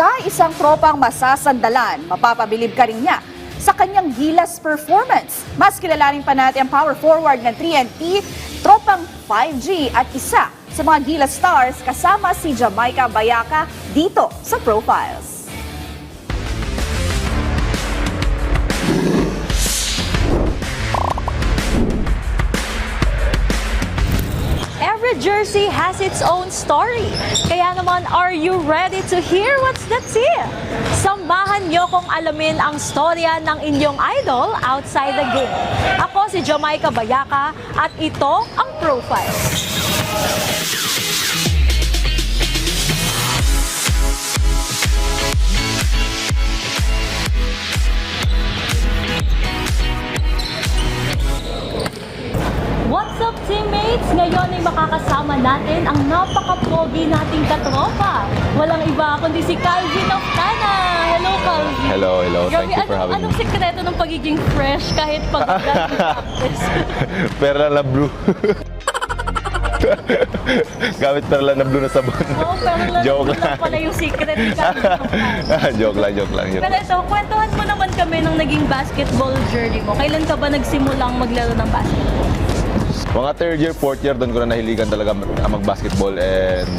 Siya isang tropang masasandalan. Mapapabilib ka rin niya sa kanyang gilas performance. Mas kilalanin pa natin ang power forward ng 3NP, tropang 5G at isa sa mga gilas stars kasama si Jamaica Bayaca dito sa Profiles. Every jersey has its own story. Kaya naman, are you ready to hear what's the tea? Samahan niyo kong alamin ang storya ng inyong idol outside the game. Ako si Jamaica Bayaca at ito ang Profiles. What's up, teammates? Ngayon ay makakasama natin ang napaka-pogi nating katropa. Walang iba kundi si Calvin Oftana. Hello, Calvin. Hello. Thank you for having me. Anong sekreto ng pagiging fresh kahit pag practice? Perla na blue. Gamit perla na blue na sabon. Oo, pero Joke lang pala yung secret ni Calvin Oftana. joke lang. Pero ito, kwentuhan mo naman kami nung naging basketball journey mo. Kailan ka ba nagsimulang maglaro ng basketball? Mga third year, fourth year, doon ko na nahiligan talaga mag-basketball and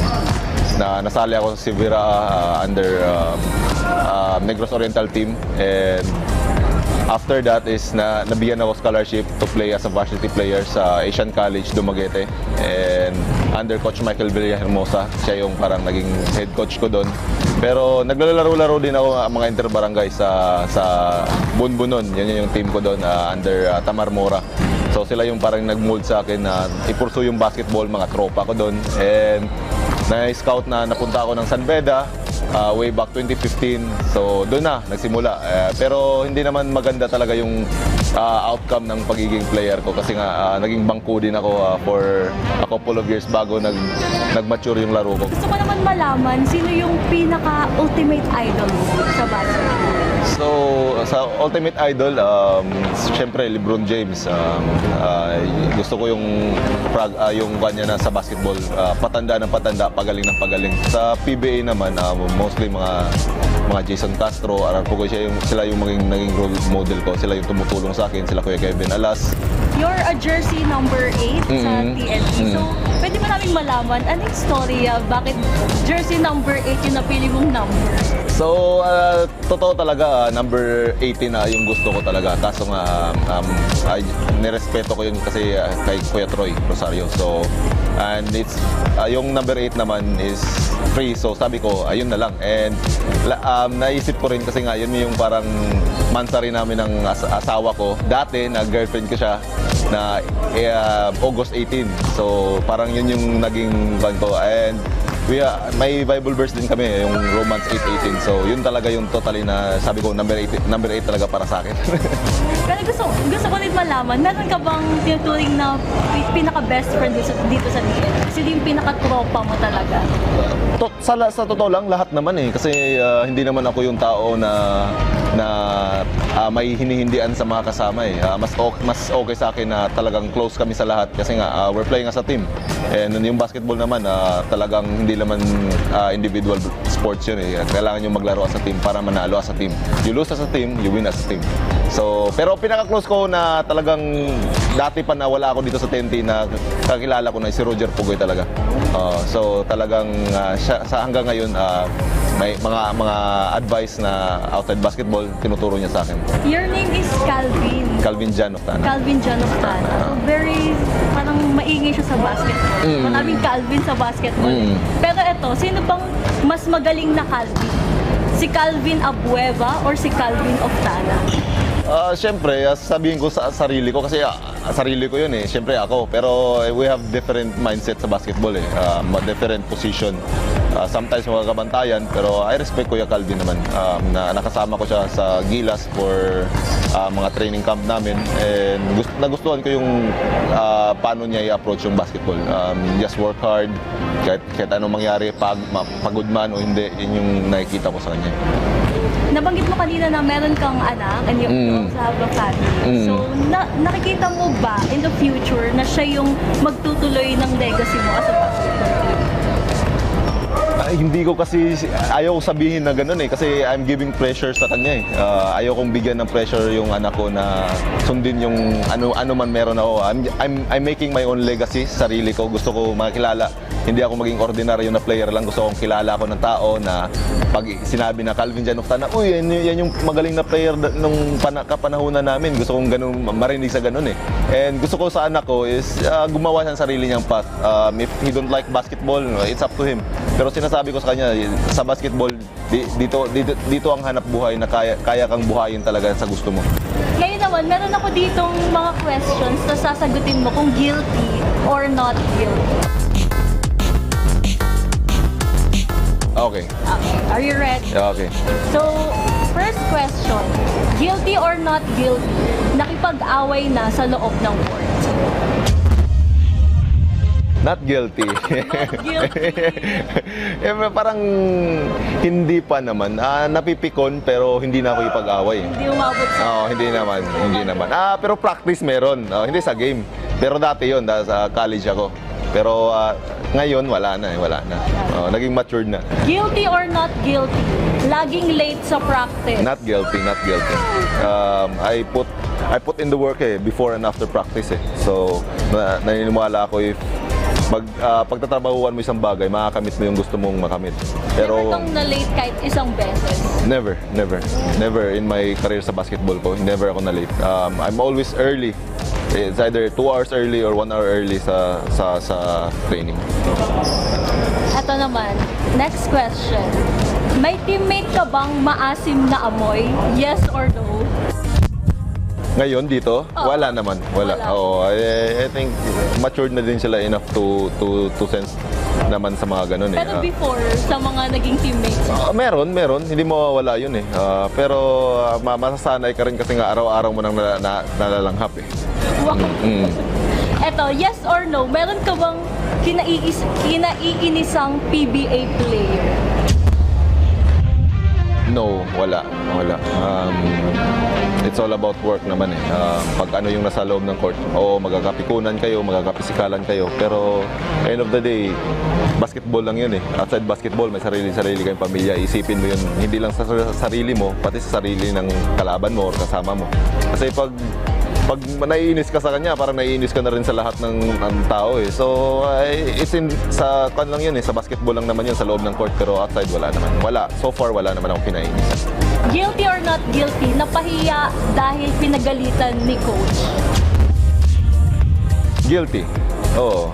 nasali ako sa Sivira under Negros Oriental team, and after that is nabigyan ako scholarship to play as a varsity player sa Asian College Dumaguete, and under Coach Michael Villahermosa, siya yung parang naging head coach ko doon. Pero naglalaro-laro din ako mga interbarangay sa Bunbunon, yan yung team ko doon under Tamar Mora. So sila yung parang nag-mold sa akin na ipursu yung basketball, mga tropa ko doon. And na-scout na napunta ako ng San Beda way back 2015. So doon na nagsimula. Pero hindi naman maganda talaga yung outcome ng pagiging player ko kasi nga naging bangko din ako for a couple of years bago nag-mature yung laro ko. Gusto ko naman malaman, sino yung pinaka-ultimate idol mo sa basketball? So, sa ultimate idol, syempre LeBron James. Gusto ko yung kanya na sa basketball, patanda ng patanda, pagaling ng pagaling. Sa PBA naman, mostly mga Jason Castro, Ararpogoy, sila yung naging role model ko. Sila yung tumutulong sa akin, sila Kuya Kevin Alas. You're a jersey number 8 sa TNT. So, pwede mo namin malaman, anong storya, bakit jersey number 8 yung napili mong number? So, totoo talaga, number 18 na yung gusto ko talaga. Kaso nga, nirespeto ko yun kasi kay Kuya Troy Rosario. So, and it's, yung number 8 naman is free. So, sabi ko, ayun na lang. And naisip ko rin kasi nga, yun yung parang mansari namin ng asawa ko. Dati, na-girlfriend ko siya na August 18. So, parang yun yung naging band ko. And may Bible verse din kami, yung Romans 8:18. So, yun talaga yung totally na sabi ko, number 8 talaga para sa akin. Pero gusto ko rin malaman, meron ka bang tinuturing na pinaka-best friend dito sa TNT? Sino yung pinaka-tropa mo talaga? Sa totoo lang, lahat naman eh. Kasi hindi naman ako yung tao na may hinihindian sa mga kasama eh. Mas okay sa akin na talagang close kami sa lahat kasi nga we're playing as a team. And yung basketball naman, talagang hindi naman individual sports yun eh. Kailangan yung maglaro as a team para manalo as a team. You lose as a team, you win as a team. So, pero pinaka-close ko na talagang dati pa na wala ako dito sa TNT na kakilala ko na si Roger Pugoy talaga. So, talagang sa hanggang ngayon, may mga advice na outside basketball tinuturo niya sa akin. Your name is Calvin. Calvin Jan Oftana. Calvin Jan Oftana. So, very, parang maingay siya sa basketball. Maraming Calvin sa basketball. Pero eto, sino bang mas magaling na Calvin? Si Calvin Abueva or si Calvin Oftana? Siyempre, sabihin ko sa sarili ko kasi sarili ko yun eh. Siyempre ako. Pero we have different mindset sa basketball eh. Different position. Sometimes magkakabantayan, pero I respect Kuya Calvin naman. Na nakasama ko siya sa Gilas for mga training camp namin. And nagustuhan ko yung paano niya i-approach yung basketball. Just work hard. Kahit anong mangyari, pagod man o hindi, yun yung nakikita ko sa kanya. Nabanggit mo kanina na meron kang anak and you also have a family. So, nakikita mo ba in the future na siya yung magtutuloy ng legacy mo as a basketball player? Hindi ko kasi, ayaw ko sabihin na gano'n eh, kasi I'm giving pressure sa kanya eh. Ayaw kong bigyan ng pressure yung anak ko na sundin yung ano man meron ako. I'm making my own legacy, sarili ko. Gusto ko makilala. Hindi ako maging ordinaryo na player lang. Gusto kong kilala ako ng tao na pag sinabi na Calvin Janufta na, uy, yan yung magaling na player nung kapanahunan namin. Gusto kong ganun, marinig sa ganun eh. And gusto ko sa anak ko is gumawa siya ng sarili niyang path. If he don't like basketball, it's up to him. Pero sinasabi ko sa kanya, sa basketball, dito ang hanap buhay na kaya kang buhayin talaga sa gusto mo. Ngayon naman, meron ako ditong mga questions na sasagutin mo kung guilty or not guilty. Okay. Okay, are you ready? Okay. So, first question, guilty or not guilty, nakipag-away na sa loob ng court? Not guilty. Guilty. Parang hindi pa naman. Napipikon pero hindi na ako ipag-away. Hindi umabot sa... Oo, hindi naman. Pero practice meron. Hindi sa game. Pero dati yon, sa college ako. Pero ngayon wala na. Naging matured na. Guilty or not guilty, laging late sa practice? Not guilty. I put in the work before and after practice So, naniniwala ako if pagtatrabahuan mo isang bagay, makakamit mo yung gusto mong makamit. Pero Never kang na-late kahit isang beses? Never in my career sa basketball ko. Never ako na-late. I'm always early. It's either 2 hours early or 1 hour early sa training. Ito naman, next question. May teammate ka bang maasim na amoy? Yes or no? Ngayon dito, wala naman. Wala. Oo, I think matured na din sila enough to sense naman sa mga ganun Pero before, sa mga naging teammates mo? Meron. Hindi mawawala yun pero masasanay ka rin kasi nga araw-araw mo nang nalalanghap Wow. Eto, yes or no, meron ka bang kinaiinisang PBA player? No, wala. It's all about work naman pag ano yung nasa loob ng court, magkakapikunan kayo, magkakapisikalan kayo, pero end of the day, basketball lang yun Outside basketball, may sarili kayong pamilya. Isipin mo yun, hindi lang sa sarili mo, pati sa sarili ng kalaban mo or kasama mo. Kasi pag naiinis ka sa kanya, parang naiinis ka na rin sa lahat ng tao So, sa lang yun sa basketball lang naman yun, sa loob ng court, pero outside wala naman. So far, wala naman akong kinaiinisan. Guilty or not guilty, napahiya dahil pinagalitan ni coach? Guilty. Oo.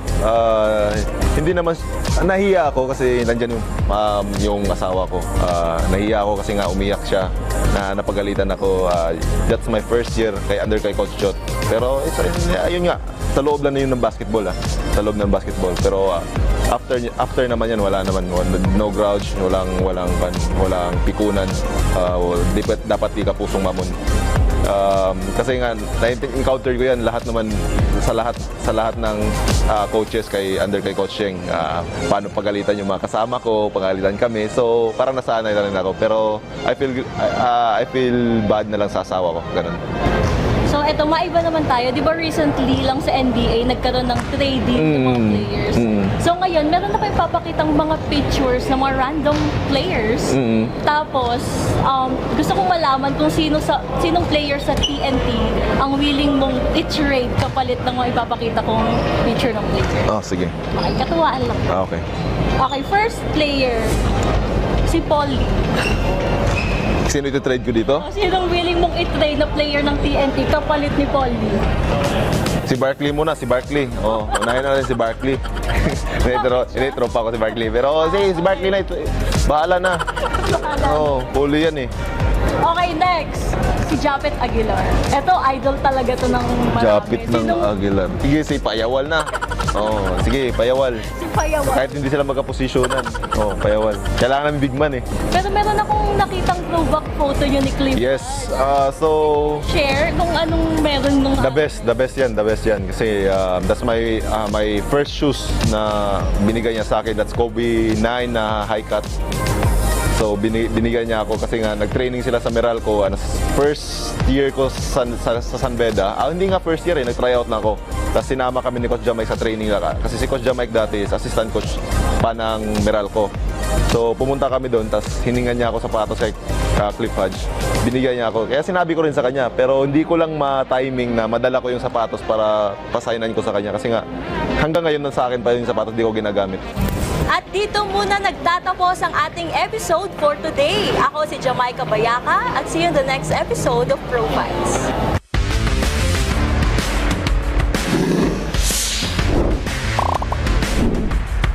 Hindi naman, nahiya ako kasi nandyan yung asawa ko. Nahiya ako kasi nga umiyak siya na napagalitan ako. That's my first year under kay Coach Jot. Pero ayun nga, sa loob lang na yun ng basketball. Sa loob ng basketball. Pero after naman yan, wala naman. No grouch, walang pikunan. Dapat di ka pusong mamon. Kasi nga na-encounter ko yan lahat naman sa lahat ng coaches under kay Coach Sheng. Paano pagalitan yung mga kasama ko, pagalitan kami. So parang nasanay na rin ako, pero I feel bad na lang sa asawa ko, ganun. So eto, maiba naman tayo. Di ba recently lang sa NBA nagkaroon ng trading ng mga players? So ngayon, meron na kayong papakitang mga pictures ng mga random players. Tapos, gusto kong malaman kung sinong player sa TNT ang willing mong i-trade kapalit ng mga ipapakita kong picture ng player. Sige. Okay, katuwaan lang. Okay. Okay, first player, si Paulie. Sino ito-trade ko dito? Sinong willing mong i-trade na player ng TNT kapalit ni Paulie? Si Barkley muna, si Barkley. Unahin na rin si Barkley. Initro pa ako si Barkley. Pero si Barkley na, bahala na. Puli yan Okay, next. Si Japet Aguilar. Ito, idol talaga to ng marami. Japet ng Aguilar. Sige, si Payawal na. Sige, Payawal. Si Payawal. Kahit hindi sila magkaposisyonan. Payawal. Kailangan ng big man Pero meron akong nakitang throwback photo nyo ni Cliff. Yes, Share kung anong meron nung... The best yan. Kasi that's my first shoes na binigay niya sa akin. That's Kobe 9 na high cut. So binigyan niya ako kasi nga nag-training sila sa Meralco. First year ko sa San Beda. Hindi nga first year nag-tryout na ako. Tapos sinama kami ni Coach Jamaic sa training kasi si Coach Jamaic dati is assistant coach pa ng Meralco. So pumunta kami doon, tapos hiningan niya ako sapatos kay Cliff Hodge. Binigyan niya ako. Kaya sinabi ko rin sa kanya, pero hindi ko lang ma-timing na madala ko yung sapatos para pasainan ko sa kanya. Kasi nga, hanggang ngayon sa akin pa yung sapatos, di ko ginagamit. At dito muna nagtatapos ang ating episode for today. Ako si Jamaica Bayaka at see you in the next episode of Profiles.